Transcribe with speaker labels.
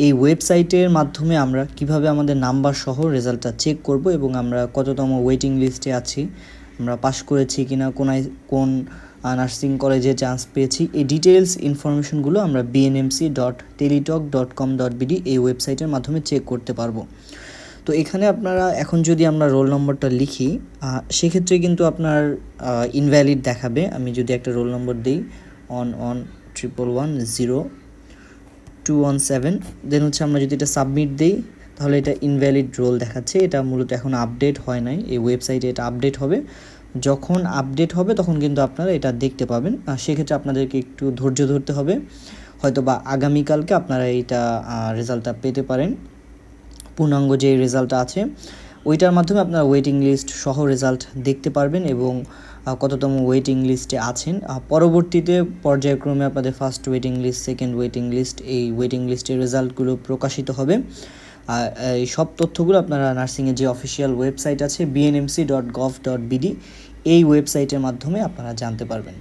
Speaker 1: এই ওয়েবসাইটের মাধ্যমে আমরা কিভাবে আমাদের নাম্বার সহ রেজাল্টটা চেক করব এবং আমরা কততম ওয়েটিং লিস্টে আছি, আমরা পাস করেছি কিনা, কোন নার্সিং কলেজে চান্স পেয়েছি, এই ডিটেলস ইনফরমেশনগুলো আমরা bnmc.teletalk.com.bd এই ওয়েবসাইটের মাধ্যমে চেক করতে পারবো। তো এখানে আপনারা এখন যদি আমরা রোল নম্বরটা লিখি সেক্ষেত্রে কিন্তু আপনার ইনভ্যালিড দেখাবে। আমি যদি একটা রোল নম্বর দিই 11110217, দেন হচ্ছে আমরা যদি এটা সাবমিট দিই তাহলে এটা ইনভ্যালিড রোল দেখাচ্ছে। এটা মূলত এখন আপডেট হয় নাই, এই ওয়েবসাইটে এটা আপডেট হবে। যখন আপডেট হবে তখন কিন্তু আপনারা এটা দেখতে পাবেন। সেক্ষেত্রে আপনাদেরকে একটু ধৈর্য ধরতে হবে, হয়তো বা আগামীকালকে আপনারা এইটা রেজাল্টটা পেতে পারেন। পূর্ণাঙ্গ যে রেজাল্টটা আছে ওইটার মাধ্যমে আপনারা ওয়েটিং লিস্ট সহ রেজাল্ট দেখতে পারবেন এবং কততম ওয়েটিং লিস্টে আছেন। পরবর্তীতে পর্যায়ক্রমে আপনাদের first waiting list, second waiting list, এই ওয়েটিং লিস্টের রেজাল্টগুলো প্রকাশিত হবে। এই সব তথ্যগুলো আপনারা নার্সিংয়ের যে অফিসিয়াল ওয়েবসাইট আছে bnmc.gov.bd এই ওয়েবসাইটের মাধ্যমে আপনারা জানতে পারবেন।